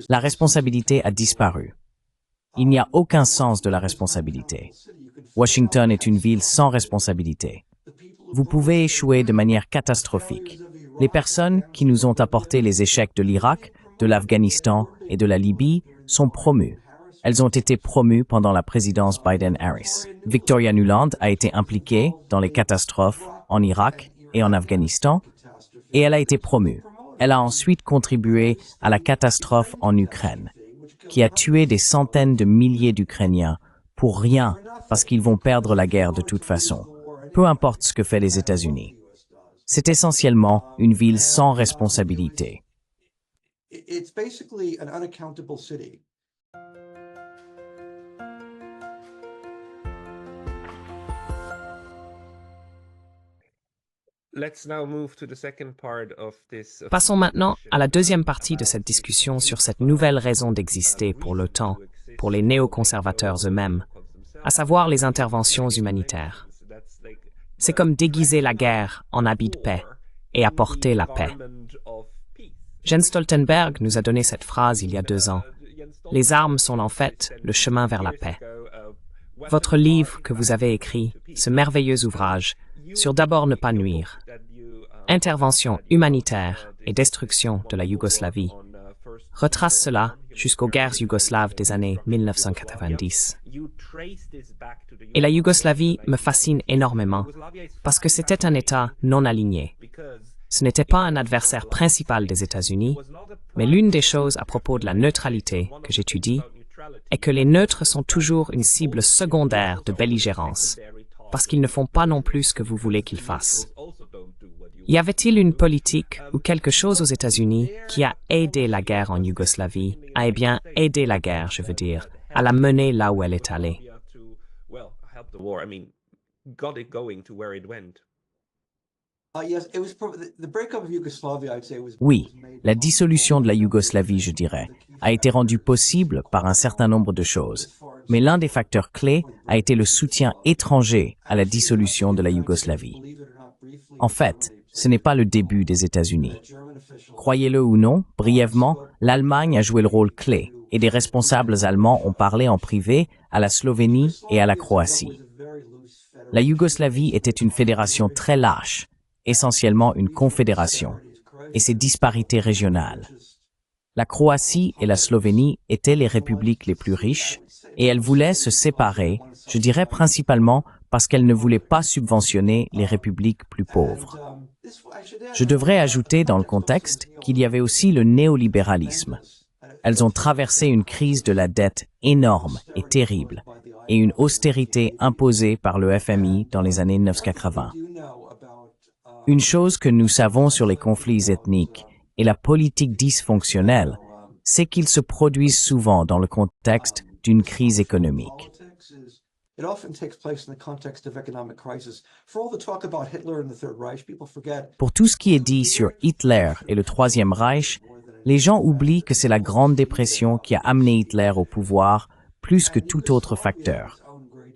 La responsabilité a disparu. Il n'y a aucun sens de la responsabilité. Washington est une ville sans responsabilité. Vous pouvez échouer de manière catastrophique. Les personnes qui nous ont apporté les échecs de l'Irak, de l'Afghanistan et de la Libye sont promues. Elles ont été promues pendant la présidence Biden-Harris. Victoria Nuland a été impliquée dans les catastrophes en Irak et en Afghanistan, et elle a été promue. Elle a ensuite contribué à la catastrophe en Ukraine, qui a tué des centaines de milliers d'Ukrainiens pour rien, parce qu'ils vont perdre la guerre de toute façon, peu importe ce que fait les États-Unis. C'est essentiellement une ville sans responsabilité. Passons maintenant à la deuxième partie de cette discussion sur cette nouvelle raison d'exister pour l'OTAN, pour les néoconservateurs eux-mêmes, à savoir les interventions humanitaires. C'est comme déguiser la guerre en habit de paix et apporter la paix. Jens Stoltenberg nous a donné cette phrase il y a 2 ans. Les armes sont en fait le chemin vers la paix. Votre livre que vous avez écrit, ce merveilleux ouvrage, sur d'abord ne pas nuire, intervention humanitaire et destruction de la Yougoslavie, retrace cela jusqu'aux guerres yougoslaves des années 1990. Et la Yougoslavie me fascine énormément parce que c'était un État non aligné. Ce n'était pas un adversaire principal des États-Unis, mais l'une des choses à propos de la neutralité que j'étudie est que les neutres sont toujours une cible secondaire de belligérance, parce qu'ils ne font pas non plus ce que vous voulez qu'ils fassent. Y avait-il une politique ou quelque chose aux États-Unis qui a aidé la guerre en Yougoslavie, aidé la guerre, je veux dire, à la mener là où elle est allée? Oui, la dissolution de la Yougoslavie, je dirais, a été rendue possible par un certain nombre de choses. Mais l'un des facteurs clés a été le soutien étranger à la dissolution de la Yougoslavie. En fait, ce n'est pas le début des États-Unis. Croyez-le ou non, brièvement, l'Allemagne a joué le rôle clé et des responsables allemands ont parlé en privé à la Slovénie et à la Croatie. La Yougoslavie était une fédération très lâche, essentiellement une confédération, et ses disparités régionales. La Croatie et la Slovénie étaient les républiques les plus riches, et elles voulaient se séparer, je dirais principalement parce qu'elles ne voulaient pas subventionner les républiques plus pauvres. Je devrais ajouter dans le contexte qu'il y avait aussi le néolibéralisme. Elles ont traversé une crise de la dette énorme et terrible, et une austérité imposée par le FMI dans les années 1980. Une chose que nous savons sur les conflits ethniques et la politique dysfonctionnelle, c'est qu'ils se produisent souvent dans le contexte d'une crise économique. Pour tout ce qui est dit sur Hitler et le Troisième Reich, les gens oublient que c'est la Grande Dépression qui a amené Hitler au pouvoir plus que tout autre facteur.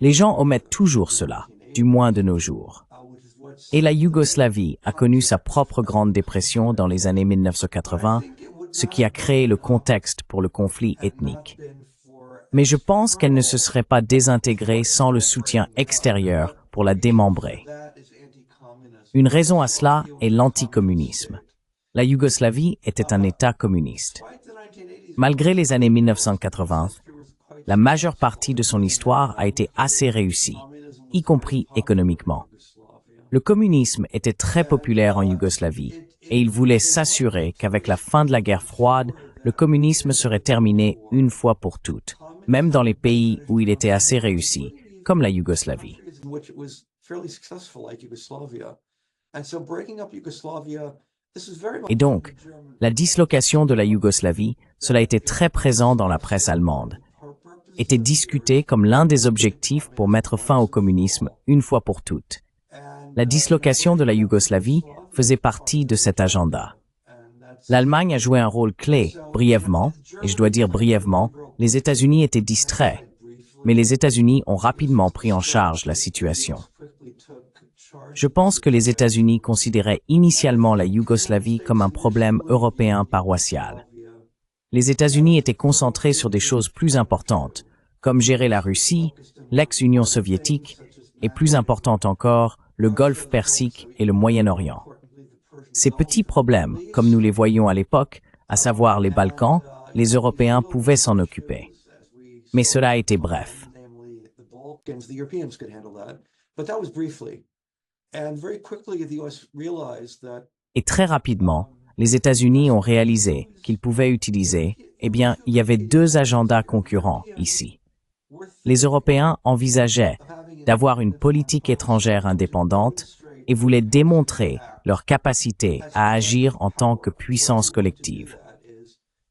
Les gens omettent toujours cela, du moins de nos jours. Et la Yougoslavie a connu sa propre Grande Dépression dans les années 1980, ce qui a créé le contexte pour le conflit ethnique. Mais je pense qu'elle ne se serait pas désintégrée sans le soutien extérieur pour la démembrer. Une raison à cela est l'anticommunisme. La Yougoslavie était un État communiste. Malgré les années 1980, la majeure partie de son histoire a été assez réussie, y compris économiquement. Le communisme était très populaire en Yougoslavie et il voulait s'assurer qu'avec la fin de la guerre froide, le communisme serait terminé une fois pour toutes, même dans les pays où il était assez réussi, comme la Yougoslavie. Et donc, la dislocation de la Yougoslavie, cela était très présent dans la presse allemande, était discuté comme l'un des objectifs pour mettre fin au communisme une fois pour toutes. La dislocation de la Yougoslavie faisait partie de cet agenda. L'Allemagne a joué un rôle clé, brièvement, et je dois dire brièvement, les États-Unis étaient distraits, mais les États-Unis ont rapidement pris en charge la situation. Je pense que les États-Unis considéraient initialement la Yougoslavie comme un problème européen paroissial. Les États-Unis étaient concentrés sur des choses plus importantes, comme gérer la Russie, l'ex-Union soviétique, et plus importante encore, le Golfe Persique et le Moyen-Orient. Ces petits problèmes, comme nous les voyions à l'époque, à savoir les Balkans, les Européens pouvaient s'en occuper. Mais cela a été bref. Et très rapidement, les États-Unis ont réalisé qu'ils pouvaient utiliser, il y avait deux agendas concurrents ici. Les Européens envisageaient d'avoir une politique étrangère indépendante et voulaient démontrer leur capacité à agir en tant que puissance collective.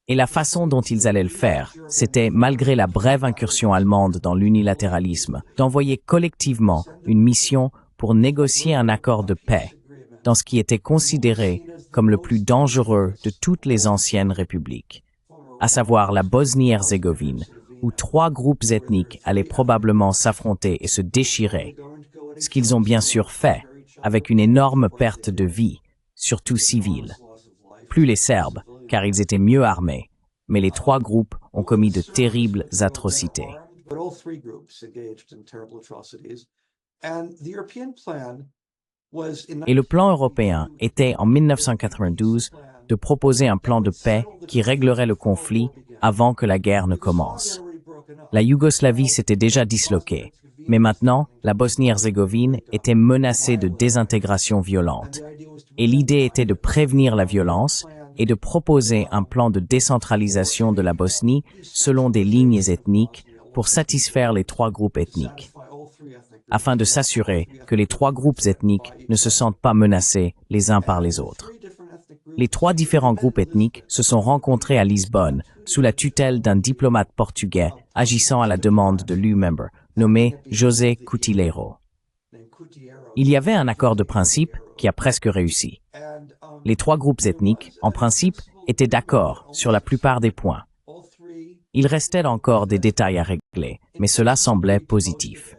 Et la façon dont ils allaient le faire, c'était, malgré la brève incursion allemande dans l'unilatéralisme, d'envoyer collectivement une mission pour négocier un accord de paix dans ce qui était considéré comme le plus dangereux de toutes les anciennes républiques, à savoir la Bosnie-Herzégovine, où trois groupes ethniques allaient probablement s'affronter et se déchirer, ce qu'ils ont bien sûr fait, avec une énorme perte de vie, surtout civile. Plus les Serbes, car ils étaient mieux armés, mais les trois groupes ont commis de terribles atrocités. Et le plan européen était, en 1992, de proposer un plan de paix qui réglerait le conflit avant que la guerre ne commence. La Yougoslavie s'était déjà disloquée, mais maintenant, la Bosnie-Herzégovine était menacée de désintégration violente. Et l'idée était de prévenir la violence et de proposer un plan de décentralisation de la Bosnie selon des lignes ethniques pour satisfaire les trois groupes ethniques, afin de s'assurer que les trois groupes ethniques ne se sentent pas menacés les uns par les autres. Les trois différents groupes ethniques se sont rencontrés à Lisbonne sous la tutelle d'un diplomate portugais agissant à la demande de l'U-Member, nommé José Coutilheiro. Il y avait un accord de principe qui a presque réussi. Les trois groupes ethniques, en principe, étaient d'accord sur la plupart des points. Il restait encore des détails à régler, mais cela semblait positif.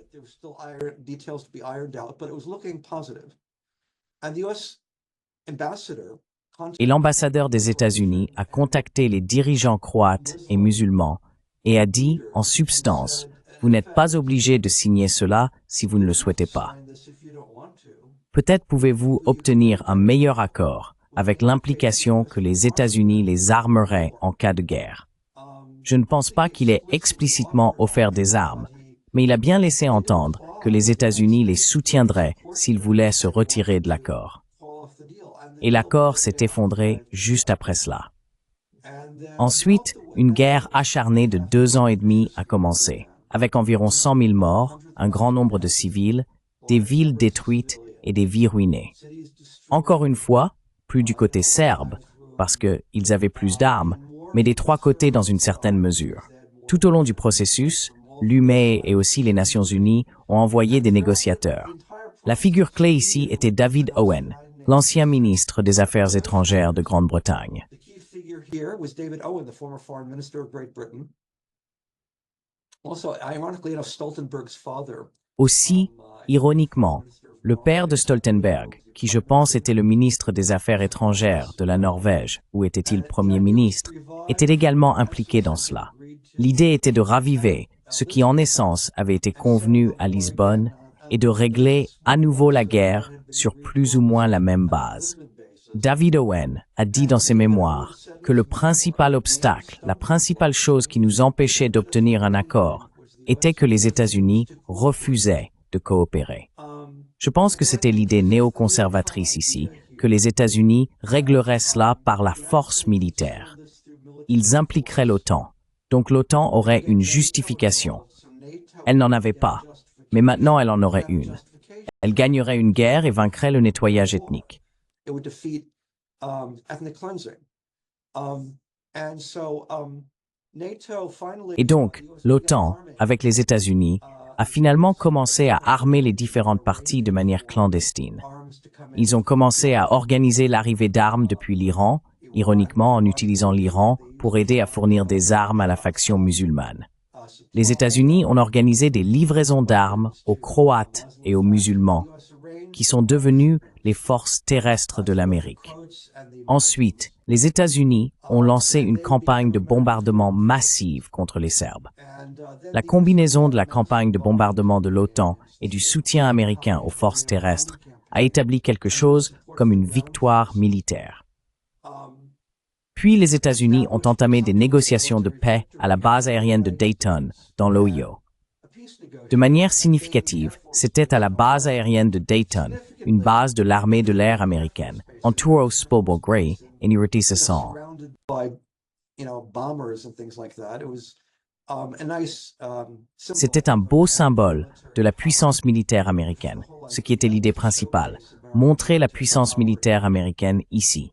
Et l'ambassadeur des États-Unis a contacté les dirigeants croates et musulmans et a dit, en substance, « Vous n'êtes pas obligés de signer cela si vous ne le souhaitez pas. Peut-être pouvez-vous obtenir un meilleur accord avec l'implication que les États-Unis les armeraient en cas de guerre. » Je ne pense pas qu'il ait explicitement offert des armes, mais il a bien laissé entendre que les États-Unis les soutiendraient s'ils voulaient se retirer de l'accord. Et l'accord s'est effondré juste après cela. Ensuite, une guerre acharnée de 2 ans et demi a commencé, avec environ 100 000 morts, un grand nombre de civils, des villes détruites et des vies ruinées. Encore une fois, plus du côté serbe, parce qu'ils avaient plus d'armes, mais des trois côtés dans une certaine mesure. Tout au long du processus, l'UME et aussi les Nations Unies ont envoyé des négociateurs. La figure clé ici était David Owen, l'ancien ministre des Affaires étrangères de Grande-Bretagne. Aussi, ironiquement, le père de Stoltenberg, qui je pense était le ministre des Affaires étrangères de la Norvège, ou était-il Premier ministre, était également impliqué dans cela. L'idée était de raviver ce qui en essence avait été convenu à Lisbonne et de régler à nouveau la guerre sur plus ou moins la même base. David Owen a dit dans ses mémoires que le principal obstacle, la principale chose qui nous empêchait d'obtenir un accord, était que les États-Unis refusaient de coopérer. Je pense que c'était l'idée néoconservatrice ici, que les États-Unis régleraient cela par la force militaire. Ils impliqueraient l'OTAN, donc l'OTAN aurait une justification. Elle n'en avait pas, mais maintenant elle en aurait une. Elle gagnerait une guerre et vaincrait le nettoyage ethnique. Et donc, l'OTAN, avec les États-Unis, a finalement commencé à armer les différentes parties de manière clandestine. Ils ont commencé à organiser l'arrivée d'armes depuis l'Iran, ironiquement en utilisant l'Iran pour aider à fournir des armes à la faction musulmane. Les États-Unis ont organisé des livraisons d'armes aux Croates et aux musulmans, qui sont devenues les forces terrestres de l'Amérique. Ensuite, les États-Unis ont lancé une campagne de bombardement massive contre les Serbes. La combinaison de la campagne de bombardement de l'OTAN et du soutien américain aux forces terrestres a établi quelque chose comme une victoire militaire. Puis les États-Unis ont entamé des négociations de paix à la base aérienne de Dayton, dans l'Ohio. De manière significative, c'était à la base aérienne de Dayton, une base de l'armée de l'air américaine, Arturo Spobel Gray, et Nirotisa. C'était un beau symbole de la puissance militaire américaine, ce qui était l'idée principale, montrer la puissance militaire américaine ici.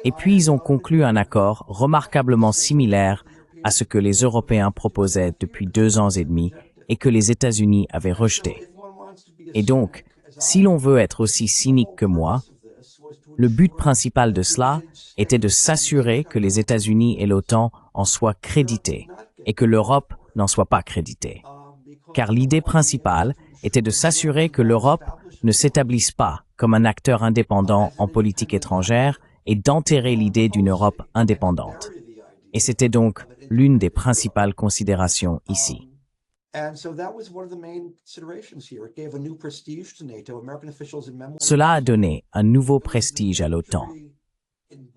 Et puis ils ont conclu un accord remarquablement similaire à ce que les Européens proposaient depuis 2 ans et demi et que les États-Unis avaient rejeté. Et donc, si l'on veut être aussi cynique que moi, le but principal de cela était de s'assurer que les États-Unis et l'OTAN en soient crédités et que l'Europe n'en soit pas créditée. Car l'idée principale était de s'assurer que l'Europe ne s'établisse pas comme un acteur indépendant en politique étrangère et d'enterrer l'idée d'une Europe indépendante. Et c'était donc l'une des principales considérations ici. Cela a donné un nouveau prestige à l'OTAN.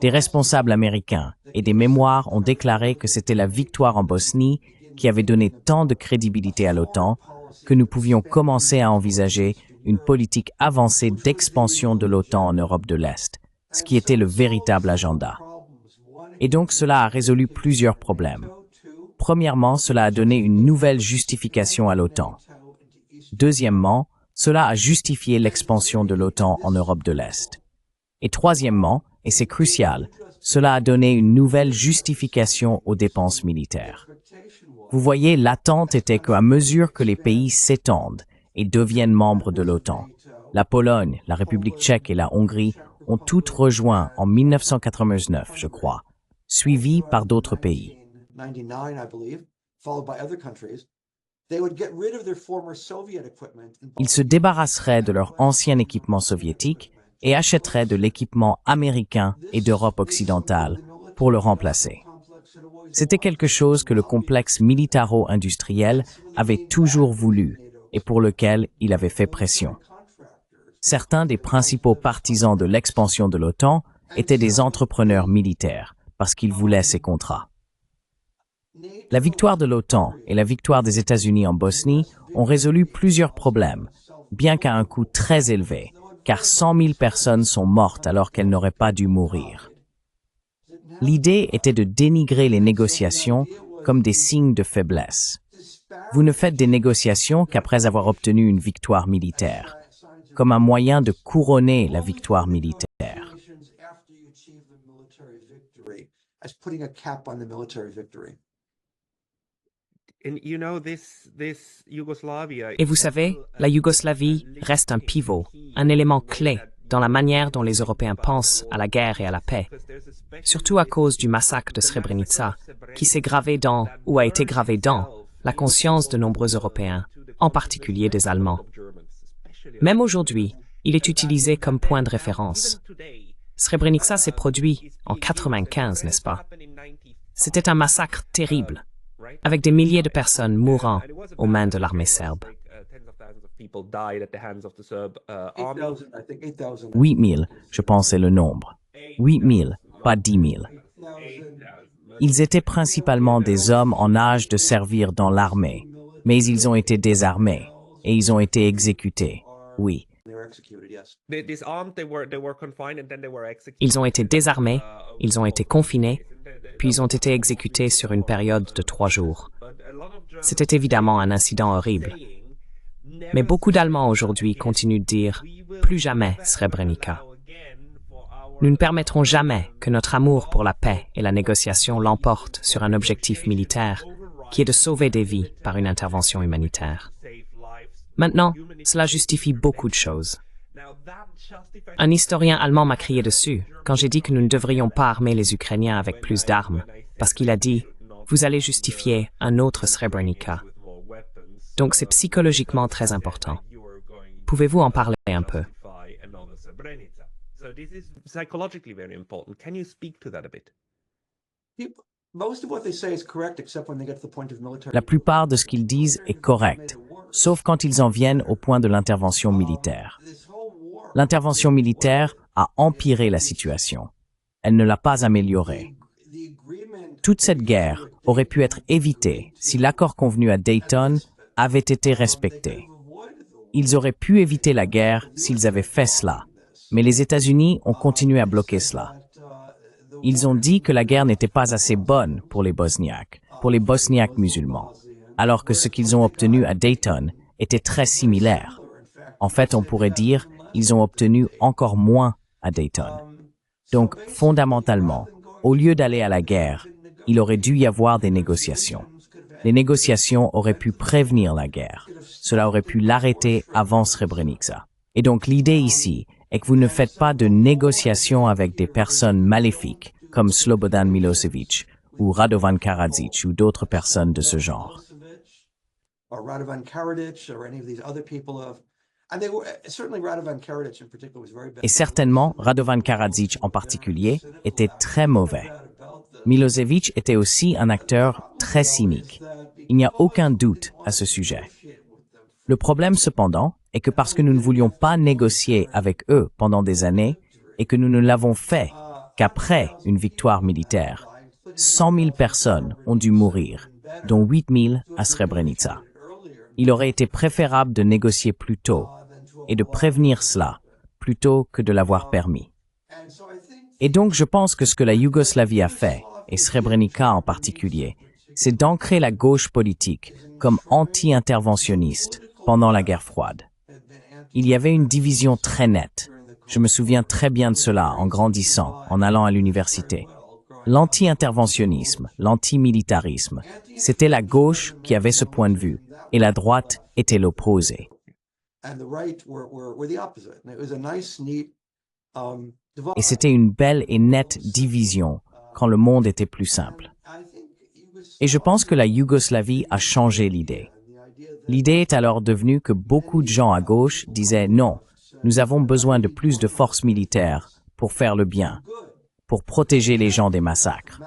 Des responsables américains et des mémoires ont déclaré que c'était la victoire en Bosnie qui avait donné tant de crédibilité à l'OTAN que nous pouvions commencer à envisager une politique avancée d'expansion de l'OTAN en Europe de l'Est, ce qui était le véritable agenda. Et donc cela a résolu plusieurs problèmes. Premièrement, cela a donné une nouvelle justification à l'OTAN. Deuxièmement, cela a justifié l'expansion de l'OTAN en Europe de l'Est. Et troisièmement, et c'est crucial, cela a donné une nouvelle justification aux dépenses militaires. Vous voyez, l'attente était qu'à mesure que les pays s'étendent et deviennent membres de l'OTAN, la Pologne, la République tchèque et la Hongrie ont toutes rejoint en 1989, je crois, suivis par d'autres pays. Ils se débarrasseraient de leur ancien équipement soviétique et achèteraient de l'équipement américain et d'Europe occidentale pour le remplacer. C'était quelque chose que le complexe militaro-industriel avait toujours voulu et pour lequel il avait fait pression. Certains des principaux partisans de l'expansion de l'OTAN étaient des entrepreneurs militaires parce qu'ils voulaient ces contrats. La victoire de l'OTAN et la victoire des États-Unis en Bosnie ont résolu plusieurs problèmes, bien qu'à un coût très élevé, car 100 000 personnes sont mortes alors qu'elles n'auraient pas dû mourir. L'idée était de dénigrer les négociations comme des signes de faiblesse. Vous ne faites des négociations qu'après avoir obtenu une victoire militaire, comme un moyen de couronner la victoire militaire. Et vous savez, la Yougoslavie reste un pivot, un élément clé dans la manière dont les Européens pensent à la guerre et à la paix, surtout à cause du massacre de Srebrenica, qui s'est gravé dans, ou a été gravé dans, la conscience de nombreux Européens, en particulier des Allemands. Même aujourd'hui, il est utilisé comme point de référence. Srebrenica s'est produit en 1995, n'est-ce pas? C'était un massacre terrible, avec des milliers de personnes mourant aux mains de l'armée serbe. 8 000, je pense, est le nombre. 8 000, pas 10 000. Ils étaient principalement des hommes en âge de servir dans l'armée, mais ils ont été désarmés et ils ont été exécutés, oui. Ils ont été désarmés, ils ont été confinés, puis ils ont été exécutés sur une période de 3 jours. C'était évidemment un incident horrible. Mais beaucoup d'Allemands aujourd'hui continuent de dire « plus jamais Srebrenica ». Nous ne permettrons jamais que notre amour pour la paix et la négociation l'emporte sur un objectif militaire qui est de sauver des vies par une intervention humanitaire. Maintenant, cela justifie beaucoup de choses. Un historien allemand m'a crié dessus quand j'ai dit que nous ne devrions pas armer les Ukrainiens avec plus d'armes, parce qu'il a dit « vous allez justifier un autre Srebrenica ». Donc c'est psychologiquement très important. Pouvez-vous en parler un peu? Srebrenica. So this is psychologically very important. Can you speak to that a bit? Most of what they say is correct, except when they get to the point of military. La plupart de ce qu'ils disent est correct, sauf quand ils en viennent au point de l'intervention militaire. L'intervention militaire a empiré la situation. Elle ne l'a pas améliorée. Toute cette guerre aurait pu être évitée si l'accord convenu à Dayton avait été respecté. Ils auraient pu éviter la guerre s'ils avaient fait cela, mais les États-Unis ont continué à bloquer cela. Ils ont dit que la guerre n'était pas assez bonne pour les Bosniaques musulmans, alors que ce qu'ils ont obtenu à Dayton était très similaire. En fait, on pourrait dire ils ont obtenu encore moins à Dayton. Donc, fondamentalement, au lieu d'aller à la guerre, il aurait dû y avoir des négociations. Les négociations auraient pu prévenir la guerre. Cela aurait pu l'arrêter avant Srebrenica. Et donc, l'idée ici est que vous ne faites pas de négociations avec des personnes maléfiques comme Slobodan Milosevic ou Radovan Karadzic ou d'autres personnes de ce genre. Or Radovan Karadzic or any of these other people of, and they were certainly Radovan Karadzic in particular was very bad. Et certainement, Radovan Karadzic en particulier était très mauvais. Milosevic était aussi un acteur très cynique. Il n'y a aucun doute à ce sujet. Le problème cependant est que parce que nous ne voulions pas négocier avec eux pendant des années et que nous ne l'avons fait qu'après une victoire militaire, 100 000 personnes ont dû mourir, dont 8 000 à Srebrenica. Il aurait été préférable de négocier plus tôt et de prévenir cela plutôt que de l'avoir permis. Et donc je pense que ce que la Yougoslavie a fait, et Srebrenica en particulier, c'est d'ancrer la gauche politique comme anti-interventionniste pendant la guerre froide. Il y avait une division très nette. Je me souviens très bien de cela en grandissant, en allant à l'université. L'anti-interventionnisme, l'anti-militarisme, c'était la gauche qui avait ce point de vue, et la droite était l'opposé. Et c'était une belle et nette division quand le monde était plus simple. Et je pense que la Yougoslavie a changé l'idée. L'idée est alors devenue que beaucoup de gens à gauche disaient non, nous avons besoin de plus de forces militaires pour faire le bien, pour protéger les gens des massacres.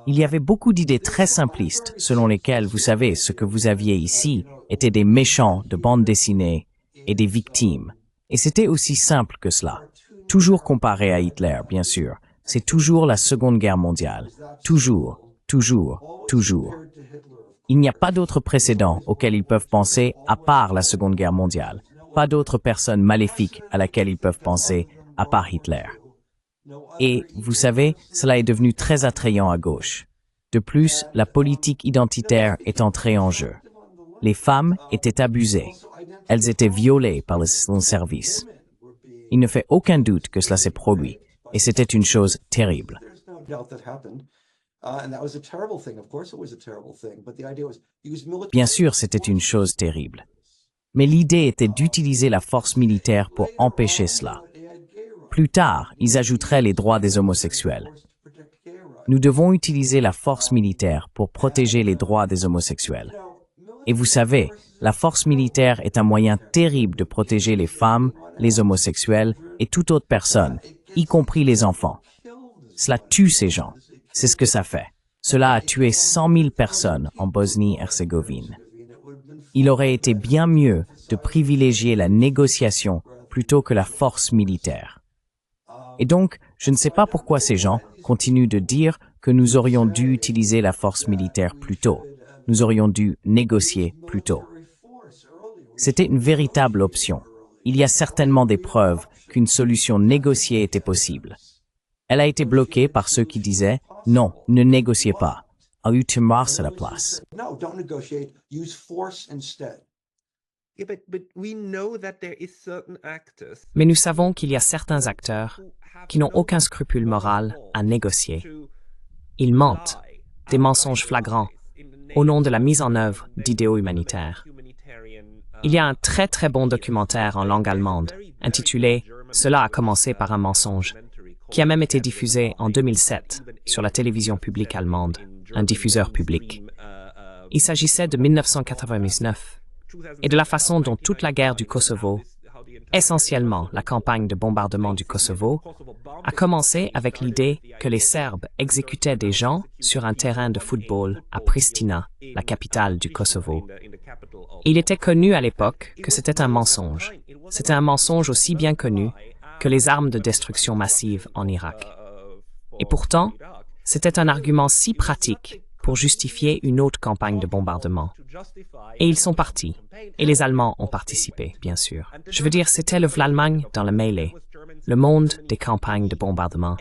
Il y avait beaucoup d'idées très simplistes selon lesquelles, vous savez, ce que vous aviez ici étaient des méchants de bande dessinée et des victimes. Et c'était aussi simple que cela. Toujours comparé à Hitler, bien sûr. C'est toujours la Seconde Guerre mondiale. Toujours, toujours, toujours. Il n'y a pas d'autre précédent auquel ils peuvent penser à part la Seconde Guerre mondiale. Pas d'autre personne maléfique à laquelle ils peuvent penser à part Hitler. Et, vous savez, cela est devenu très attrayant à gauche. De plus, la politique identitaire est entrée en jeu. Les femmes étaient abusées. Elles étaient violées par le service. Il ne fait aucun doute que cela s'est produit, et c'était une chose terrible. Bien sûr, c'était une chose terrible. Mais l'idée était d'utiliser la force militaire pour empêcher cela. Plus tard, ils ajouteraient les droits des homosexuels. Nous devons utiliser la force militaire pour protéger les droits des homosexuels. Et vous savez, la force militaire est un moyen terrible de protéger les femmes, les homosexuels et toute autre personne, y compris les enfants. Cela tue ces gens. C'est ce que ça fait. Cela a tué 100 000 personnes en Bosnie-Herzégovine. Il aurait été bien mieux de privilégier la négociation plutôt que la force militaire. Et donc, je ne sais pas pourquoi ces gens continuent de dire que nous aurions dû utiliser la force militaire plus tôt. Nous aurions dû négocier plus tôt. C'était une véritable option. Il y a certainement des preuves qu'une solution négociée était possible. Elle a été bloquée par ceux qui disaient « Non, ne négociez pas. Ajoutez Mars à la place. » Mais nous savons qu'il y a certains acteurs qui n'ont aucun scrupule moral à négocier. Ils mentent, des mensonges flagrants, au nom de la mise en œuvre d'idéaux humanitaires. Il y a un très très bon documentaire en langue allemande, intitulé « Cela a commencé par un mensonge », qui a même été diffusé en 2007 sur la télévision publique allemande, un diffuseur public. Il s'agissait de 1999 et de la façon dont toute la guerre du Kosovo essentiellement la campagne de bombardement du Kosovo, a commencé avec l'idée que les Serbes exécutaient des gens sur un terrain de football à Pristina, la capitale du Kosovo. Il était connu à l'époque que c'était un mensonge. C'était un mensonge aussi bien connu que les armes de destruction massive en Irak. Et pourtant, c'était un argument si pratique pour justifier une autre campagne de bombardement. Et ils sont partis. Et les Allemands ont participé, bien sûr. Je veux dire, c'était l'Allemagne dans le mêlée, le monde des campagnes de bombardement.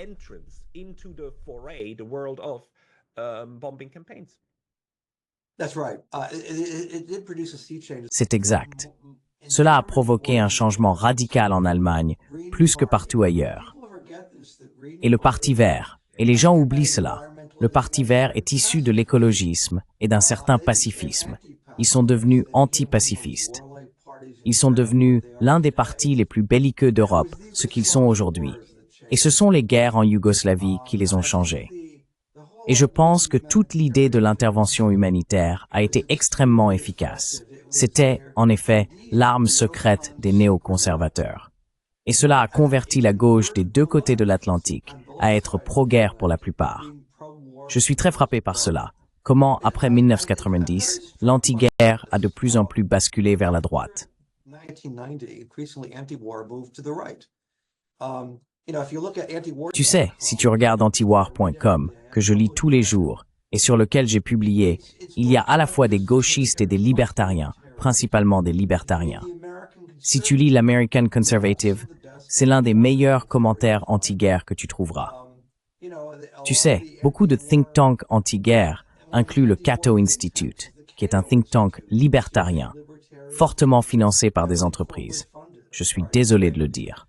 C'est exact. Cela a provoqué un changement radical en Allemagne, plus que partout ailleurs. Et le Parti vert, et les gens oublient cela, le Parti vert est issu de l'écologisme et d'un certain pacifisme. Ils sont devenus anti-pacifistes. Ils sont devenus l'un des partis les plus belliqueux d'Europe, ce qu'ils sont aujourd'hui. Et ce sont les guerres en Yougoslavie qui les ont changés. Et je pense que toute l'idée de l'intervention humanitaire a été extrêmement efficace. C'était, en effet, l'arme secrète des néoconservateurs. Et cela a converti la gauche des deux côtés de l'Atlantique à être pro-guerre pour la plupart. Je suis très frappé par cela. Comment, après 1990, l'anti-guerre a de plus en plus basculé vers la droite. Tu sais, si tu regardes antiwar.com, que je lis tous les jours, et sur lequel j'ai publié, il y a à la fois des gauchistes et des libertariens, principalement des libertariens. Si tu lis l'American Conservative, c'est l'un des meilleurs commentaires anti-guerre que tu trouveras. Tu sais, beaucoup de think tanks anti-guerre incluent le Cato Institute, qui est un think tank libertarien, fortement financé par des entreprises. Je suis désolé de le dire.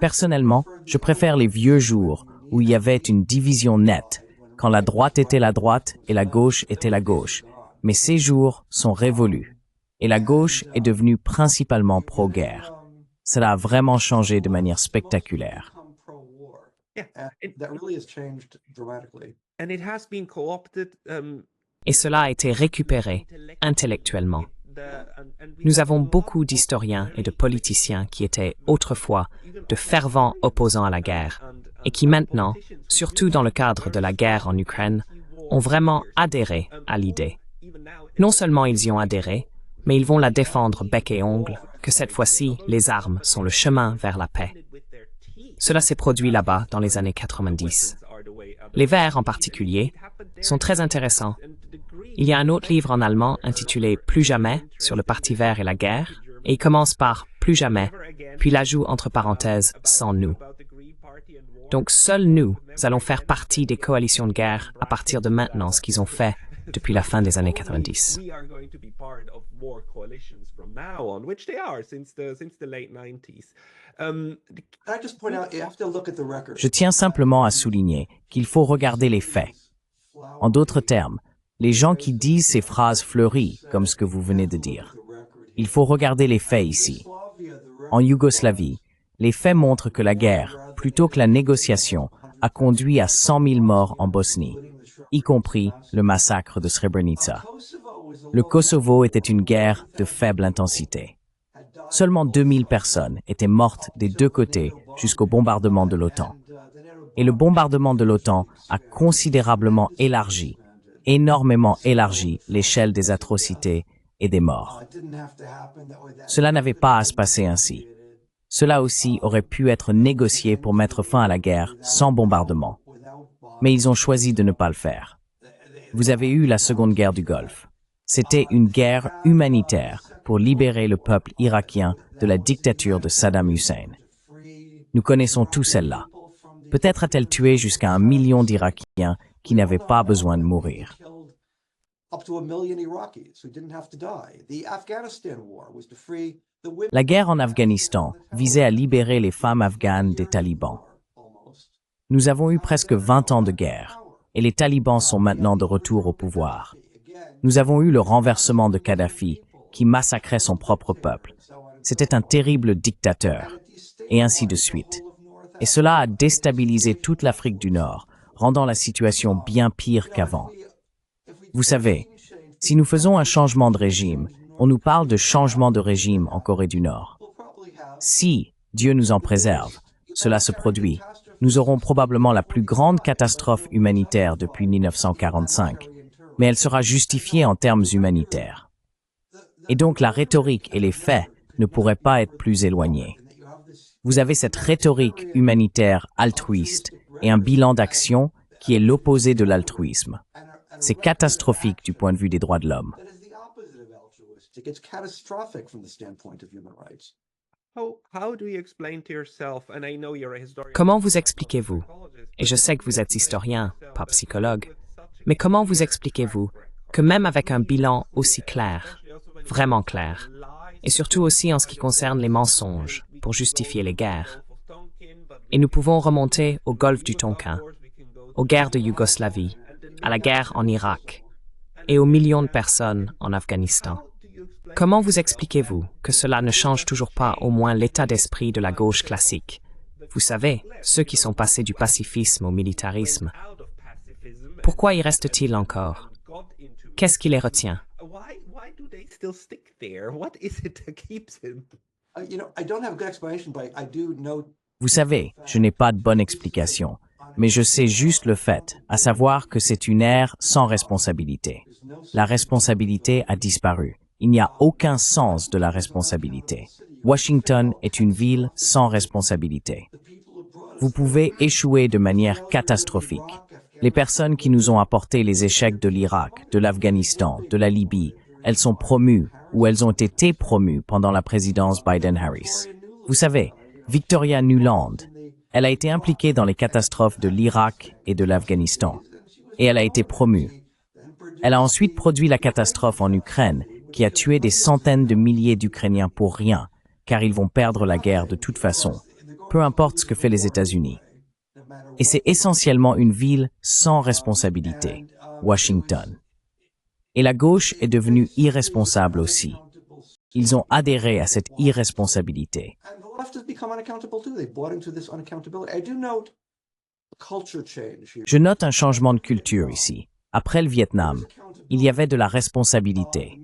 Personnellement, je préfère les vieux jours où il y avait une division nette, quand la droite était la droite et la gauche était la gauche. Mais ces jours sont révolus, et la gauche est devenue principalement pro-guerre. Cela a vraiment changé de manière spectaculaire. Et cela a été récupéré intellectuellement. Nous avons beaucoup d'historiens et de politiciens qui étaient autrefois de fervents opposants à la guerre et qui maintenant, surtout dans le cadre de la guerre en Ukraine, ont vraiment adhéré à l'idée. Non seulement ils y ont adhéré, mais ils vont la défendre bec et ongle, que cette fois-ci, les armes sont le chemin vers la paix. Cela s'est produit là-bas dans les années 90. Les Verts en particulier sont très intéressants. Il y a un autre livre en allemand intitulé « Plus jamais » sur le Parti vert et la guerre, et il commence par « Plus jamais », puis l'ajout entre parenthèses « sans nous ». Donc seuls nous allons faire partie des coalitions de guerre à partir de maintenant, ce qu'ils ont fait depuis la fin des années 90. Je tiens simplement à souligner qu'il faut regarder les faits. En d'autres termes, les gens qui disent ces phrases fleuries, comme ce que vous venez de dire. Il faut regarder les faits ici. En Yougoslavie, les faits montrent que la guerre, plutôt que la négociation, a conduit à 100 000 morts en Bosnie, y compris le massacre de Srebrenica. Le Kosovo était une guerre de faible intensité. Seulement 2000 personnes étaient mortes des deux côtés jusqu'au bombardement de l'OTAN. Et le bombardement de l'OTAN a considérablement élargi, énormément élargi l'échelle des atrocités et des morts. Cela n'avait pas à se passer ainsi. Cela aussi aurait pu être négocié pour mettre fin à la guerre sans bombardement. Mais ils ont choisi de ne pas le faire. Vous avez eu la Seconde Guerre du Golfe. C'était une guerre humanitaire pour libérer le peuple irakien de la dictature de Saddam Hussein. Nous connaissons tous celle-là. Peut-être a-t-elle tué jusqu'à 1 million d'Irakiens qui n'avaient pas besoin de mourir. La guerre en Afghanistan visait à libérer les femmes afghanes des talibans. Nous avons eu presque 20 ans de guerre, et les talibans sont maintenant de retour au pouvoir. Nous avons eu le renversement de Kadhafi, qui massacrait son propre peuple. C'était un terrible dictateur, et ainsi de suite. Et cela a déstabilisé toute l'Afrique du Nord, rendant la situation bien pire qu'avant. Vous savez, si nous faisons un changement de régime, on nous parle de changement de régime en Corée du Nord. Si, Dieu nous en préserve, cela se produit, nous aurons probablement la plus grande catastrophe humanitaire depuis 1945, mais elle sera justifiée en termes humanitaires. Et donc la rhétorique et les faits ne pourraient pas être plus éloignés. Vous avez cette rhétorique humanitaire altruiste et un bilan d'action qui est l'opposé de l'altruisme. C'est catastrophique du point de vue des droits de l'homme. It's catastrophic from the standpoint of human rights. How do you explain to yourself, and I know you're a historian. Comment vous expliquez-vous, et je sais que vous êtes historien, pas psychologue, mais comment vous expliquez-vous que même avec un bilan aussi clair, vraiment clair, et surtout aussi en ce qui concerne les mensonges pour justifier les guerres, et nous pouvons remonter au golfe du Tonkin, aux guerres de Yougoslavie, à la guerre en Irak, et aux millions de personnes en Afghanistan. Comment vous expliquez-vous que cela ne change toujours pas au moins l'état d'esprit de la gauche classique? Vous savez, ceux qui sont passés du pacifisme au militarisme. Pourquoi y restent-ils encore? Qu'est-ce qui les retient? Why do they still stick there? What is it that keeps him? I don't have a good explanation, but I do know. Vous savez, je n'ai pas de bonne explication, mais je sais juste le fait, à savoir que c'est une ère sans responsabilité. La responsabilité a disparu. Il n'y a aucun sens de la responsabilité. Washington est une ville sans responsabilité. Vous pouvez échouer de manière catastrophique. Les personnes qui nous ont apporté les échecs de l'Irak, de l'Afghanistan, de la Libye, elles sont promues ou elles ont été promues pendant la présidence Biden-Harris. Vous savez, Victoria Nuland, elle a été impliquée dans les catastrophes de l'Irak et de l'Afghanistan, et elle a été promue. Elle a ensuite produit la catastrophe en Ukraine, qui a tué des centaines de milliers d'Ukrainiens pour rien, car ils vont perdre la guerre de toute façon, peu importe ce que fait les États-Unis. Et c'est essentiellement une ville sans responsabilité, Washington. Et la gauche est devenue irresponsable aussi. Ils ont adhéré à cette irresponsabilité. And the left has become unaccountable too. They bought into this unaccountability. I do note a culture change here. Je note un changement de culture ici. Après le Vietnam, il y avait de la responsabilité.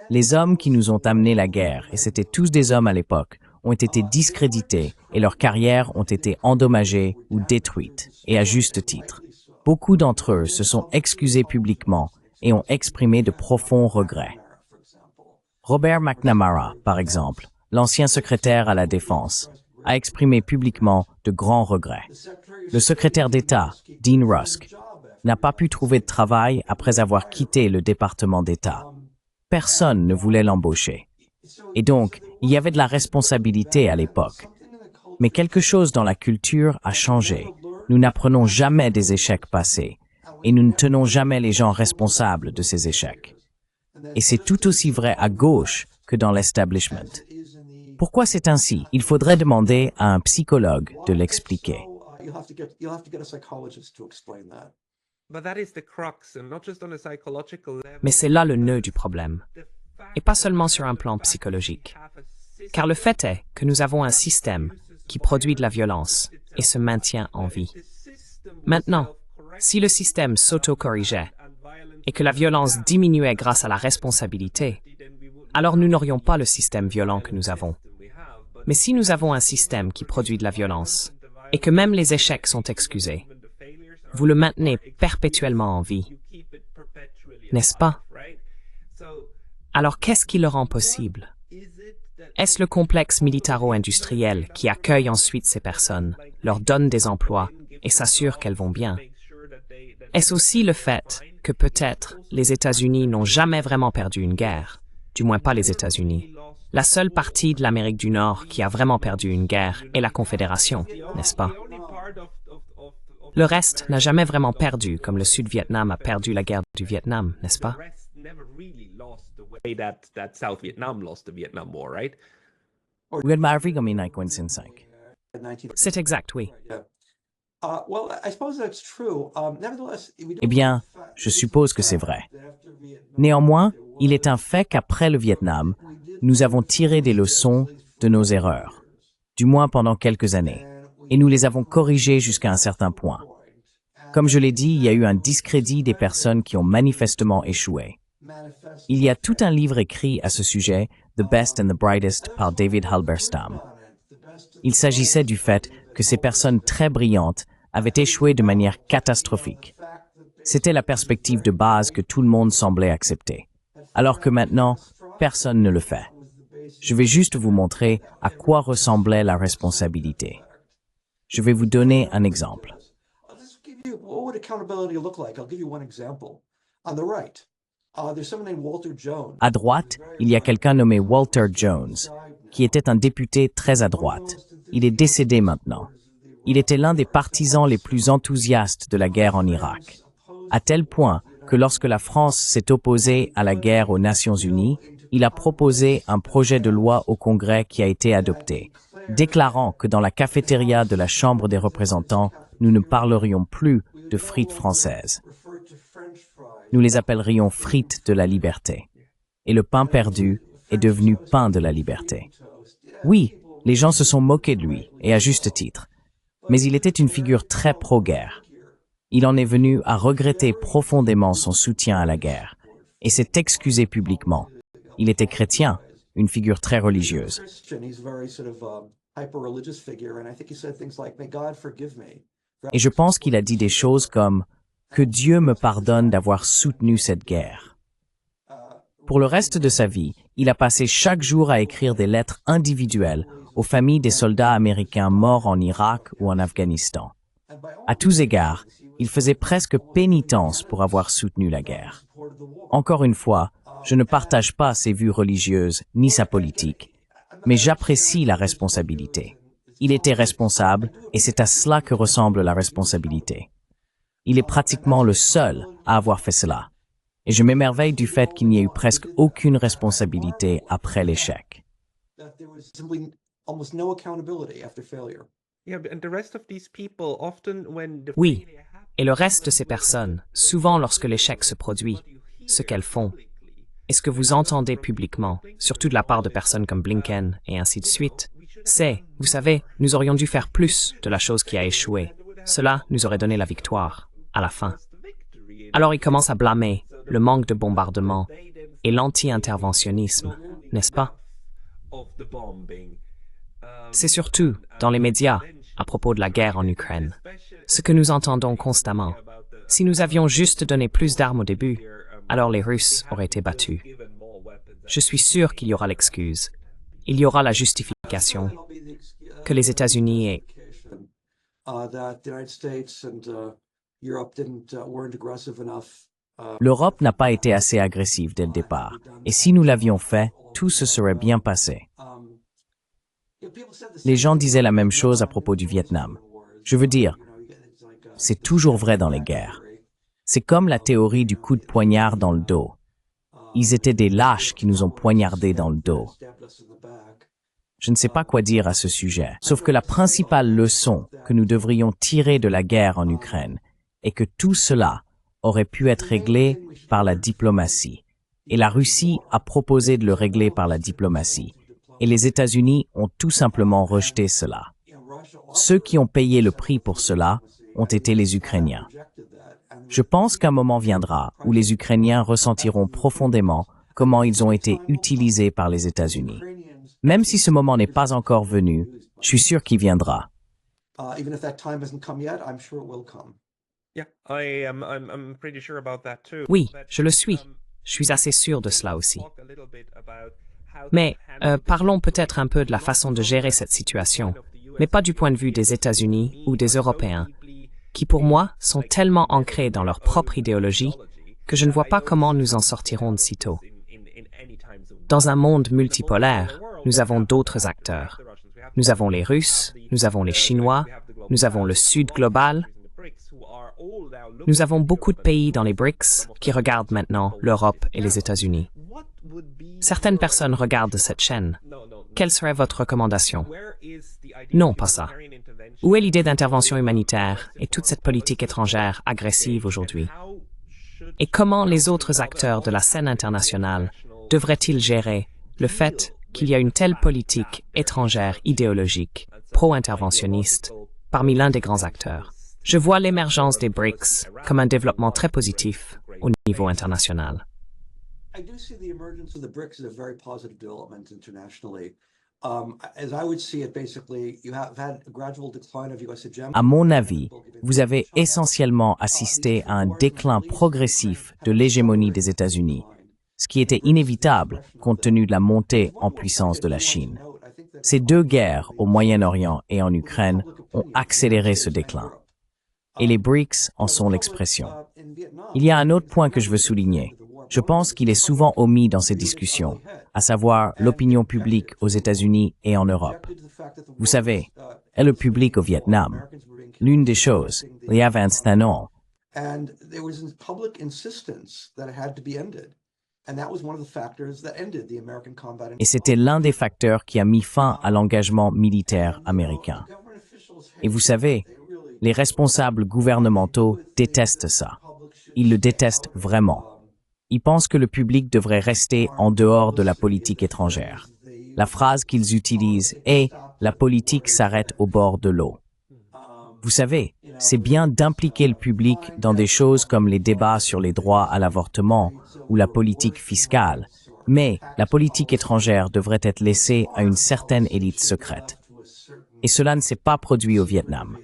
Les hommes qui nous ont amené la guerre, et c'étaient tous des hommes à l'époque, ont été discrédités et leurs carrières ont été endommagées ou détruites, et à juste titre. Beaucoup d'entre eux se sont excusés publiquement et ont exprimé de profonds regrets. Robert McNamara, par exemple, l'ancien secrétaire à la Défense, a exprimé publiquement de grands regrets. Le secrétaire d'État, Dean Rusk, n'a pas pu trouver de travail après avoir quitté le département d'État. Personne ne voulait l'embaucher. Et donc, il y avait de la responsabilité à l'époque. Mais quelque chose dans la culture a changé. Nous n'apprenons jamais des échecs passés, et nous ne tenons jamais les gens responsables de ces échecs. Et c'est tout aussi vrai à gauche que dans l'establishment. Pourquoi c'est ainsi? Il faudrait demander à un psychologue de l'expliquer. You'll have to get a psychologist to explain that. But that is the crux, and not just on a psychological level. Mais c'est là le nœud du problème, et pas seulement sur un plan psychologique. Car le fait est que nous avons un système qui produit de la violence et se maintient en vie. Maintenant, si le système s'auto-corrigeait et que la violence diminuait grâce à la responsabilité, alors nous n'aurions pas le système violent que nous avons. Mais si nous avons un système qui produit de la violence et que même les échecs sont excusés, vous le maintenez perpétuellement en vie, n'est-ce pas? Alors qu'est-ce qui le rend possible? Est-ce le complexe militaro-industriel qui accueille ensuite ces personnes, leur donne des emplois et s'assure qu'elles vont bien? Est-ce aussi le fait que peut-être les États-Unis n'ont jamais vraiment perdu une guerre, du moins pas les États-Unis? La seule partie de l'Amérique du Nord qui a vraiment perdu une guerre est la Confédération, n'est-ce pas? Le reste n'a jamais vraiment perdu, comme le Sud-Vietnam a perdu la guerre du Vietnam, n'est-ce pas? That South Vietnam lost the Vietnam War, right? C'est exact, oui. Well, I suppose that's true. Nevertheless, we don't Eh bien, know if je suppose que c'est vrai. Néanmoins, il est un fait qu'après le Vietnam, nous avons tiré des leçons de nos erreurs, du moins pendant quelques années, et nous les avons corrigées jusqu'à un certain point. Comme je l'ai dit, il y a eu un discrédit des personnes qui ont manifestement échoué. Il y a tout un livre écrit à ce sujet, The Best and the Brightest, par David Halberstam. Il s'agissait du fait que ces personnes très brillantes avaient échoué de manière catastrophique. C'était la perspective de base que tout le monde semblait accepter. Alors que maintenant, personne ne le fait. Je vais juste vous montrer à quoi ressemblait la responsabilité. Je vais vous donner un exemple. What would accountability look like? I'll give you one example. On the right, there's someone named Walter Jones. À droite, il y a quelqu'un nommé Walter Jones, qui était un député très à droite. Il est décédé maintenant. Il était l'un des partisans les plus enthousiastes de la guerre en Irak, à tel point que lorsque la France s'est opposée à la guerre aux Nations Unies, il a proposé un projet de loi au Congrès qui a été adopté, déclarant que dans la cafétéria de la Chambre des représentants, nous ne parlerions plus de frites françaises. Nous les appellerions frites de la liberté. Et le pain perdu est devenu pain de la liberté. Oui, les gens se sont moqués de lui, et à juste titre. Mais il était une figure très pro-guerre. Il en est venu à regretter profondément son soutien à la guerre, et s'est excusé publiquement. Il était chrétien, une figure très religieuse. Et je pense qu'il a dit des choses comme « Que Dieu me pardonne d'avoir soutenu cette guerre ». Pour le reste de sa vie, il a passé chaque jour à écrire des lettres individuelles aux familles des soldats américains morts en Irak ou en Afghanistan. À tous égards, il faisait presque pénitence pour avoir soutenu la guerre. Encore une fois, je ne partage pas ses vues religieuses ni sa politique, mais j'apprécie la responsabilité. Il était responsable et c'est à cela que ressemble la responsabilité. Il est pratiquement le seul à avoir fait cela. Et je m'émerveille du fait qu'il n'y ait eu presque aucune responsabilité après l'échec. Oui, et le reste de ces personnes, souvent lorsque l'échec se produit, ce qu'elles font, et ce que vous entendez publiquement, surtout de la part de personnes comme Blinken et ainsi de suite, c'est, vous savez, nous aurions dû faire plus de la chose qui a échoué. Cela nous aurait donné la victoire, à la fin. Alors ils commencent à blâmer le manque de bombardement et l'anti-interventionnisme, n'est-ce pas? C'est surtout dans les médias à propos de la guerre en Ukraine, ce que nous entendons constamment. Si nous avions juste donné plus d'armes au début, alors les Russes auraient été battus. Je suis sûr qu'il y aura l'excuse. Il y aura la justification que les États-Unis aient. L'Europe n'a pas été assez agressive dès le départ, et si nous l'avions fait, tout se serait bien passé. Les gens disaient la même chose à propos du Vietnam. Je veux dire, c'est toujours vrai dans les guerres. C'est comme la théorie du coup de poignard dans le dos. Ils étaient des lâches qui nous ont poignardés dans le dos. Je ne sais pas quoi dire à ce sujet, sauf que la principale leçon que nous devrions tirer de la guerre en Ukraine est que tout cela aurait pu être réglé par la diplomatie. Et la Russie a proposé de le régler par la diplomatie. Et les États-Unis ont tout simplement rejeté cela. Ceux qui ont payé le prix pour cela ont été les Ukrainiens. Je pense qu'un moment viendra où les Ukrainiens ressentiront profondément comment ils ont été utilisés par les États-Unis. Même si ce moment n'est pas encore venu, je suis sûr qu'il viendra. Oui, je le suis. Je suis assez sûr de cela aussi. Mais parlons peut-être un peu de la façon de gérer cette situation, mais pas du point de vue des États-Unis ou des Européens, qui pour moi sont tellement ancrés dans leur propre idéologie que je ne vois pas comment nous en sortirons de sitôt. Dans un monde multipolaire, nous avons d'autres acteurs. Nous avons les Russes, nous avons les Chinois, nous avons le Sud global. Nous avons beaucoup de pays dans les BRICS qui regardent maintenant l'Europe et les États-Unis. Certaines personnes regardent cette chaîne. Quelle serait votre recommandation? Non, pas ça. Où est l'idée d'intervention humanitaire et toute cette politique étrangère agressive aujourd'hui? Et comment les autres acteurs de la scène internationale devraient-ils gérer le fait qu'il y a une telle politique étrangère idéologique, pro-interventionniste, parmi l'un des grands acteurs? Je vois l'émergence des BRICS comme un développement très positif au niveau international. I do see the emergence of the BRICS as a very positive development internationally. As I would see it, basically, you have had a gradual decline of US hegemony. À mon avis, vous avez essentiellement assisté à un déclin progressif de l'hégémonie des États-Unis, ce qui était inévitable compte tenu de la montée en puissance de la Chine. Ces deux guerres au Moyen-Orient et en Ukraine ont accéléré ce déclin. Et les BRICS en sont l'expression. Il y a un autre point que je veux souligner. Je pense qu'il est souvent omis dans ces discussions, à savoir l'opinion publique aux États-Unis et en Europe. Vous savez, et le public au Vietnam. L'une des choses, les avances Thanon. And there was a public insistence that it had to be ended. And that was one of the factors that ended the American combat. Et c'était l'un des facteurs qui a mis fin à l'engagement militaire américain. Et vous savez, les responsables gouvernementaux détestent ça. Ils le détestent vraiment. Ils pensent que le public devrait rester en dehors de la politique étrangère. La phrase qu'ils utilisent est « la politique s'arrête au bord de l'eau ». Vous savez, c'est bien d'impliquer le public dans des choses comme les débats sur les droits à l'avortement ou la politique fiscale, mais la politique étrangère devrait être laissée à une certaine élite secrète. Et cela ne s'est pas produit au Vietnam.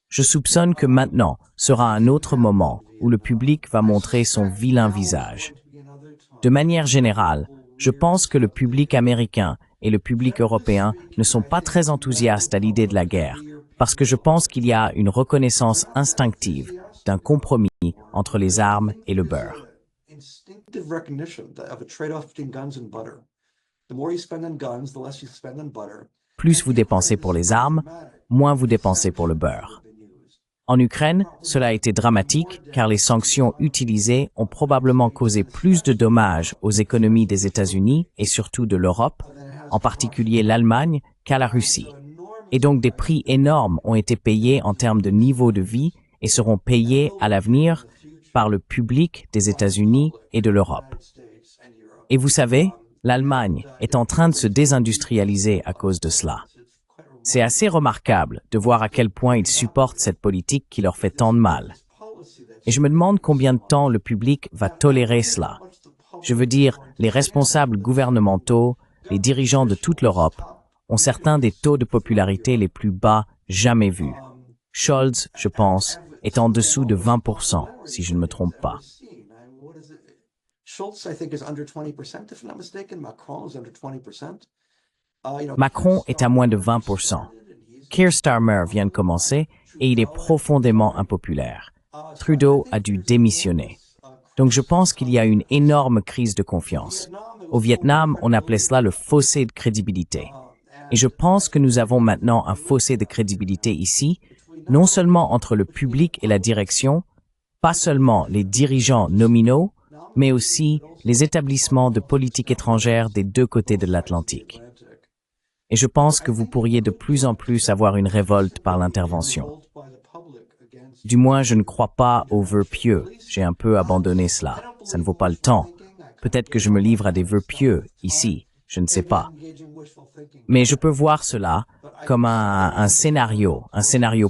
Je soupçonne que maintenant sera un autre moment où le public va montrer son vilain visage. De manière générale, je pense que le public américain et le public européen ne sont pas très enthousiastes à l'idée de la guerre, parce que je pense qu'il y a une reconnaissance instinctive d'un compromis entre les armes et le beurre. Instinctive recognition of a trade-off between guns and butter. The more you spend on guns, the less you spend on butter. Plus vous dépensez pour les armes, moins vous dépensez pour le beurre. En Ukraine, cela a été dramatique car les sanctions utilisées ont probablement causé plus de dommages aux économies des États-Unis et surtout de l'Europe, en particulier l'Allemagne, qu'à la Russie. Et donc des prix énormes ont été payés en termes de niveau de vie et seront payés à l'avenir par le public des États-Unis et de l'Europe. Et vous savez, l'Allemagne est en train de se désindustrialiser à cause de cela. C'est assez remarquable de voir à quel point ils supportent cette politique qui leur fait tant de mal. Et je me demande combien de temps le public va tolérer cela. Je veux dire, les responsables gouvernementaux, les dirigeants de toute l'Europe, ont certains des taux de popularité les plus bas jamais vus. Scholz, je pense, est en dessous de 20%, si je ne me trompe pas. Schultz, I think, is under 20%, if I'm not mistaken. Macron is under 20%. Macron est à moins de 20%. Keir Starmer vient de commencer et il est profondément impopulaire. Trudeau a dû démissionner. Donc je pense qu'il y a une énorme crise de confiance. Au Vietnam, on appelait cela le fossé de crédibilité. Et je pense que nous avons maintenant un fossé de crédibilité ici, non seulement entre le public et la direction, pas seulement les dirigeants nominaux, mais aussi les établissements de politique étrangère des deux côtés de l'Atlantique. Et je pense que vous pourriez de plus en plus avoir une révolte par l'intervention. Du moins, je ne crois pas aux vœux pieux. J'ai un peu abandonné cela. Ça ne vaut pas le temps. Peut-être que je me livre à des vœux pieux, ici. Je ne sais pas. Mais je peux voir cela comme un scénario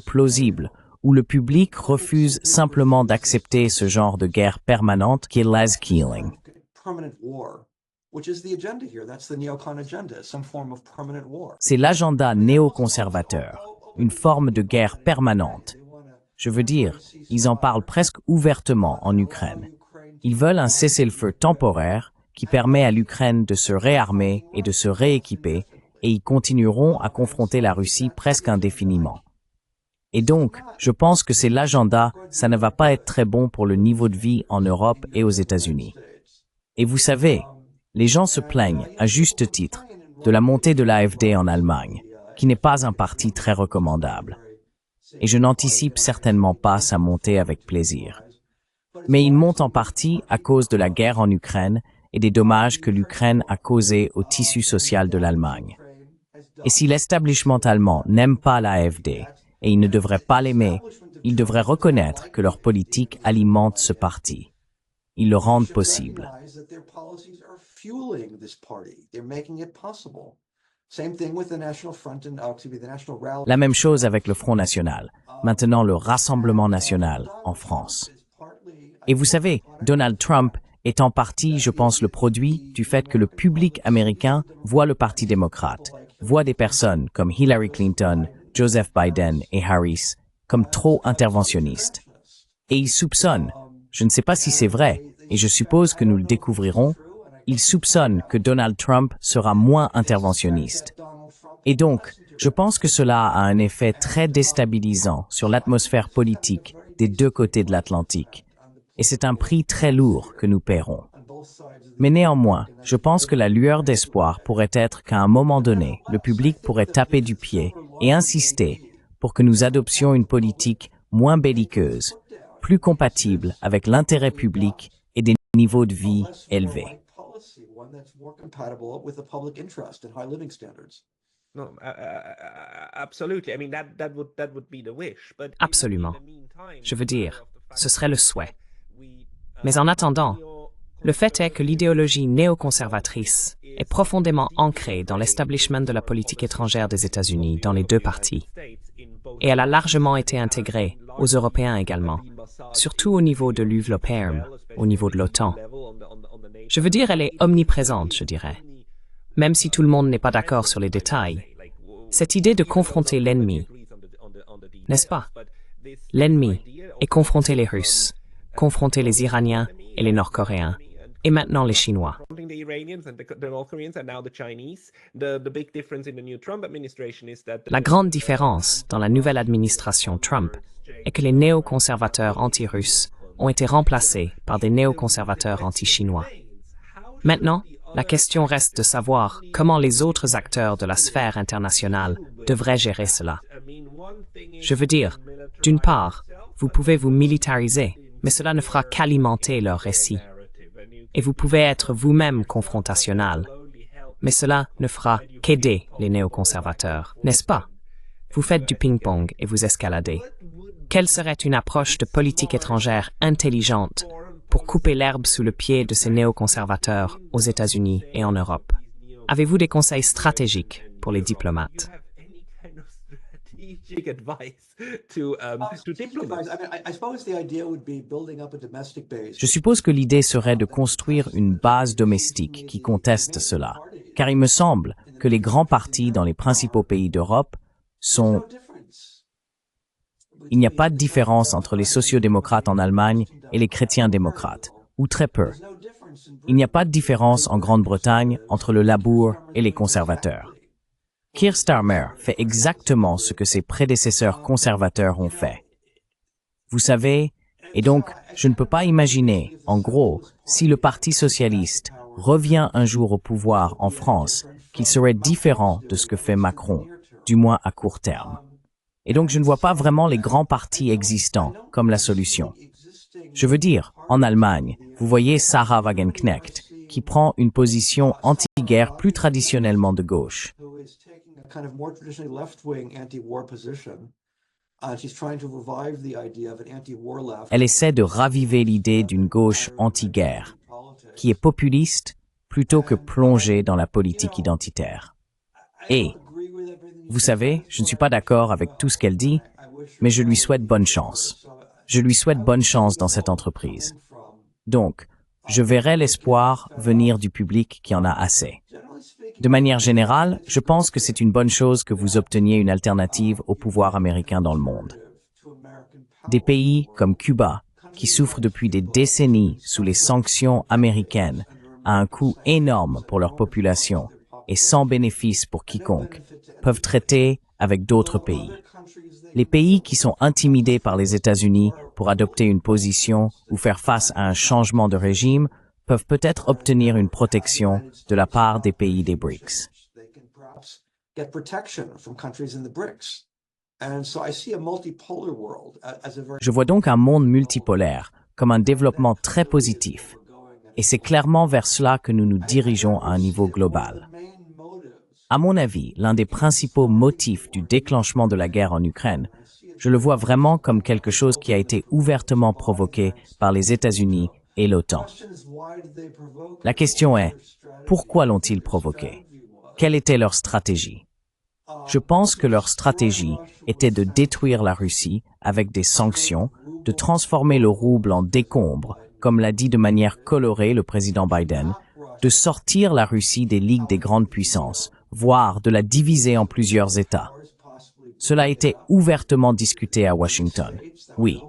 plausible, où le public refuse simplement d'accepter ce genre de guerre permanente qui est l'Azkeeling. C'est l'agenda néoconservateur, une forme de guerre permanente. Je veux dire, ils en parlent presque ouvertement en Ukraine. Ils veulent un cessez-le-feu temporaire qui permet à l'Ukraine de se réarmer et de se rééquiper, et ils continueront à confronter la Russie presque indéfiniment. Et donc, je pense que c'est l'agenda, ça ne va pas être très bon pour le niveau de vie en Europe et aux États-Unis. Et vous savez, les gens se plaignent, à juste titre, de la montée de l'AfD en Allemagne, qui n'est pas un parti très recommandable. Et je n'anticipe certainement pas sa montée avec plaisir. Mais il monte en partie à cause de la guerre en Ukraine et des dommages que l'Ukraine a causés au tissu social de l'Allemagne. Et si l'establishment allemand n'aime pas l'AfD, et il ne devrait pas l'aimer, il devrait reconnaître que leur politique alimente ce parti. Ils le rendent possible. La même chose avec le Front National, maintenant le Rassemblement National en France. Et vous savez, Donald Trump est en partie, je pense, le produit du fait que le public américain voit le Parti démocrate, voit des personnes comme Hillary Clinton, Joseph Biden et Harris comme trop interventionnistes. Et ils soupçonnent, je ne sais pas si c'est vrai, et je suppose que nous le découvrirons, ils soupçonnent que Donald Trump sera moins interventionniste. Et donc, je pense que cela a un effet très déstabilisant sur l'atmosphère politique des deux côtés de l'Atlantique. Et c'est un prix très lourd que nous paierons. Mais néanmoins, je pense que la lueur d'espoir pourrait être qu'à un moment donné, le public pourrait taper du pied et insister pour que nous adoptions une politique moins belliqueuse, plus compatible avec l'intérêt public et des niveaux de vie élevés. No, absolutely. I mean, that would be the wish. But Absolument. Je veux dire, ce serait le souhait. Mais en attendant, le fait est que l'idéologie néoconservatrice est profondément ancrée dans l'establishment de la politique étrangère des États-Unis dans les deux parties. Et elle a largement été intégrée aux Européens également, surtout au niveau de l'UVLOPERM, au niveau de l'OTAN. Je veux dire, elle est omniprésente, je dirais. Même si tout le monde n'est pas d'accord sur les détails, cette idée de confronter l'ennemi, n'est-ce pas? L'ennemi est confronter les Russes, confronter les Iraniens et les Nord-Coréens, et maintenant les Chinois. La grande différence dans la nouvelle administration Trump est que les néoconservateurs anti-russes ont été remplacés par des néoconservateurs anti-chinois. Maintenant, la question reste de savoir comment les autres acteurs de la sphère internationale devraient gérer cela. Je veux dire, d'une part, vous pouvez vous militariser, mais cela ne fera qu'alimenter leur récit. Et vous pouvez être vous-même confrontationnel, mais cela ne fera qu'aider les néoconservateurs, n'est-ce pas? Vous faites du ping-pong et vous escaladez. Quelle serait une approche de politique étrangère intelligente pour couper l'herbe sous le pied de ces néoconservateurs aux États-Unis et en Europe? Avez-vous des conseils stratégiques pour les diplomates? Je suppose que l'idée serait de construire une base domestique qui conteste cela, car il me semble que les grands partis dans les principaux pays d'Europe sont... Il n'y a pas de différence entre les sociodémocrates en Allemagne et les chrétiens démocrates, ou très peu. Il n'y a pas de différence en Grande-Bretagne entre le Labour et les conservateurs. Keir Starmer fait exactement ce que ses prédécesseurs conservateurs ont fait. Vous savez, et donc je ne peux pas imaginer, en gros, si le Parti socialiste revient un jour au pouvoir en France, qu'il serait différent de ce que fait Macron, du moins à court terme. Et donc je ne vois pas vraiment les grands partis existants comme la solution. Je veux dire, en Allemagne, vous voyez Sarah Wagenknecht, qui prend une position anti-guerre plus traditionnellement de gauche. Elle essaie de raviver l'idée d'une gauche anti-guerre, qui est populiste plutôt que plongée dans la politique identitaire. Et, vous savez, je ne suis pas d'accord avec tout ce qu'elle dit, mais je lui souhaite bonne chance. Je lui souhaite bonne chance dans cette entreprise. Donc, je verrai l'espoir venir du public qui en a assez. De manière générale, je pense que c'est une bonne chose que vous obteniez une alternative au pouvoir américain dans le monde. Des pays comme Cuba, qui souffrent depuis des décennies sous les sanctions américaines, à un coût énorme pour leur population et sans bénéfice pour quiconque, peuvent traiter avec d'autres pays. Les pays qui sont intimidés par les États-Unis pour adopter une position ou faire face à un changement de régime peuvent peut-être obtenir une protection de la part des pays des BRICS. Je vois donc un monde multipolaire comme un développement très positif, et c'est clairement vers cela que nous nous dirigeons à un niveau global. À mon avis, l'un des principaux motifs du déclenchement de la guerre en Ukraine, je le vois vraiment comme quelque chose qui a été ouvertement provoqué par les États-Unis et l'OTAN. La question est, pourquoi l'ont-ils provoqué? Quelle était leur stratégie? Je pense que leur stratégie était de détruire la Russie avec des sanctions, de transformer le rouble en décombre comme l'a dit de manière colorée le président Biden, de sortir la Russie des ligues des grandes puissances, voire de la diviser en plusieurs États. Cela a été ouvertement discuté à Washington. Oui.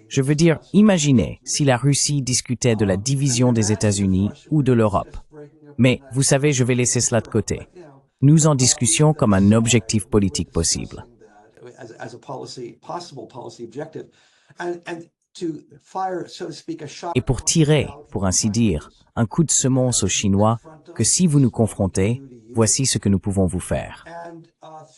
Je veux dire, imaginez si la Russie discutait de la division des États-Unis ou de l'Europe. Mais, vous savez, je vais laisser cela de côté. Nous en discussions comme un objectif politique possible. Et pour tirer, pour ainsi dire, un coup de semonce aux Chinois, que si vous nous confrontez, voici ce que nous pouvons vous faire.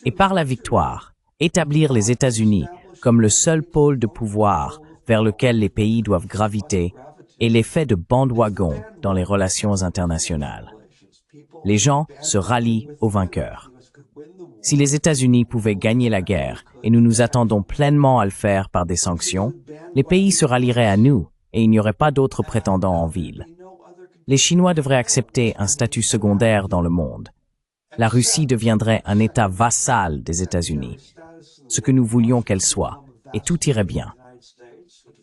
Et par la victoire, établir les États-Unis comme le seul pôle de pouvoir vers lequel les pays doivent graviter et l'effet de bandwagon dans les relations internationales. Les gens se rallient aux vainqueurs. Si les États-Unis pouvaient gagner la guerre, et nous nous attendons pleinement à le faire par des sanctions, les pays se rallieraient à nous et il n'y aurait pas d'autres prétendants en ville. Les Chinois devraient accepter un statut secondaire dans le monde. La Russie deviendrait un État vassal des États-Unis, ce que nous voulions qu'elle soit, et tout irait bien.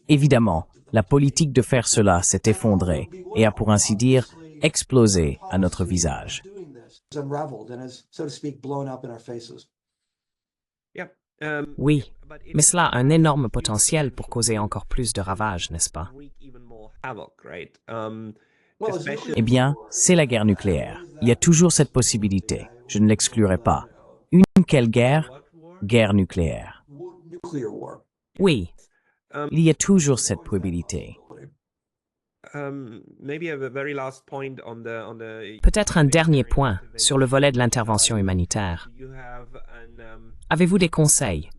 Évidemment, la politique de faire cela s'est effondrée et a, pour ainsi dire, explosé à notre visage. Oui, mais cela a un énorme potentiel pour causer encore plus de ravages, n'est-ce pas? Eh bien, c'est la guerre nucléaire. Il y a toujours cette possibilité. Je ne l'exclurai pas. Une quelle guerre? Guerre nucléaire. Oui. Il y a toujours cette probabilité. Peut-être un dernier point sur le volet de l'intervention humanitaire. Avez-vous des conseils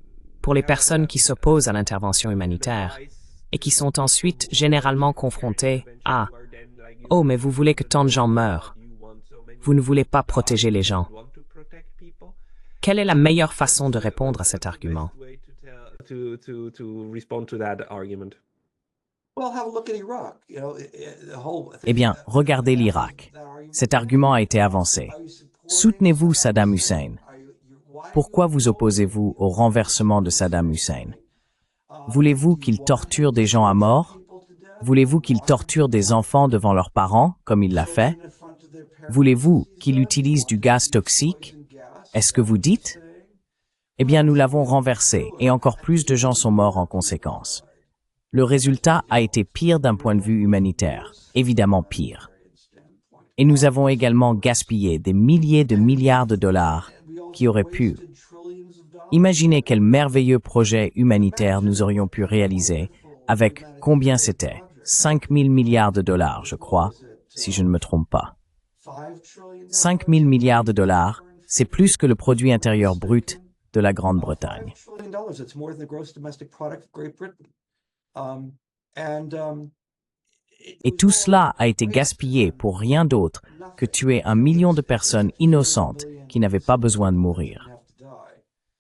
pour les personnes qui s'opposent à l'intervention humanitaire et qui sont ensuite généralement confrontées à « Oh, mais vous voulez que tant de gens meurent. Vous ne voulez pas protéger les gens. » Quelle est la meilleure façon de répondre à cet argument? Eh bien, regardez l'Irak. Cet argument a été avancé. Soutenez-vous Saddam Hussein. Pourquoi vous opposez-vous au renversement de Saddam Hussein? Voulez-vous qu'il torture des gens à mort? Voulez-vous qu'il torture des enfants devant leurs parents, comme il l'a fait? Voulez-vous qu'il utilise du gaz toxique? Est-ce que vous dites? Eh bien, nous l'avons renversé, et encore plus de gens sont morts en conséquence. Le résultat a été pire d'un point de vue humanitaire, évidemment pire. Et nous avons également gaspillé des milliers de milliards de dollars qui auraient pu. Imaginez quel merveilleux projet humanitaire nous aurions pu réaliser avec combien c'était? 5 000 milliards de dollars, je crois, si je ne me trompe pas. 5 000 milliards de dollars, c'est plus que le produit intérieur brut de la Grande-Bretagne. Et tout cela a été gaspillé pour rien d'autre que tuer 1 million de personnes innocentes qui n'avaient pas besoin de mourir.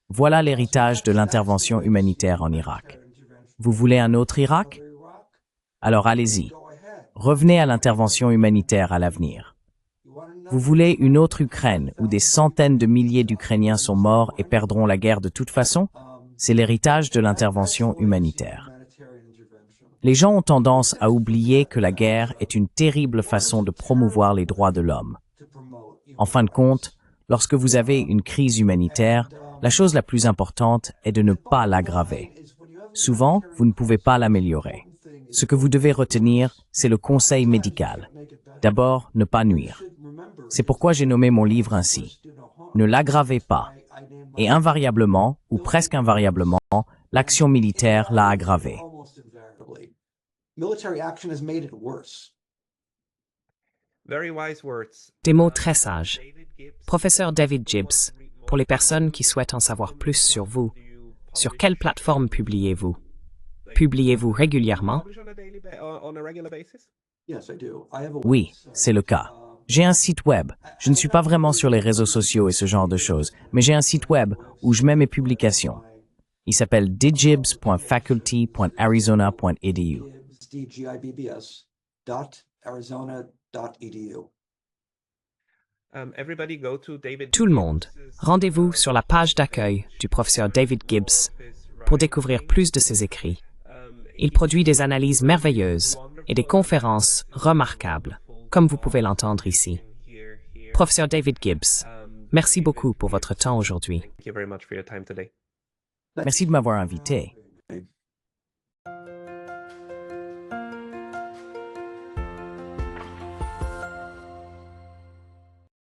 Voilà l'héritage de l'intervention humanitaire en Irak. Vous voulez un autre Irak? Alors allez-y. Revenez à l'intervention humanitaire à l'avenir. Vous voulez une autre Ukraine où des centaines de milliers d'Ukrainiens sont morts et perdront la guerre de toute façon? C'est l'héritage de l'intervention humanitaire. Les gens ont tendance à oublier que la guerre est une terrible façon de promouvoir les droits de l'homme. En fin de compte, lorsque vous avez une crise humanitaire, la chose la plus importante est de ne pas l'aggraver. Souvent, vous ne pouvez pas l'améliorer. Ce que vous devez retenir, c'est le conseil médical. D'abord, ne pas nuire. C'est pourquoi j'ai nommé mon livre ainsi. Ne l'aggravez pas. Et invariablement, ou presque invariablement, l'action militaire l'a aggravé. Des mots très sages. Professeur David Gibbs, pour les personnes qui souhaitent en savoir plus sur vous, sur quelle plateforme publiez-vous? Publiez-vous régulièrement? Oui, c'est le cas. J'ai un site web. Je ne suis pas vraiment sur les réseaux sociaux et ce genre de choses, mais j'ai un site web où je mets mes publications. Il s'appelle dgibbs.faculty.arizona.edu. Tout le monde, rendez-vous sur la page d'accueil du professeur David Gibbs pour découvrir plus de ses écrits. Il produit des analyses merveilleuses et des conférences remarquables, comme vous pouvez l'entendre ici. Professeur David Gibbs, merci beaucoup pour votre temps aujourd'hui. Thank you very much for your time today. Merci de m'avoir invité.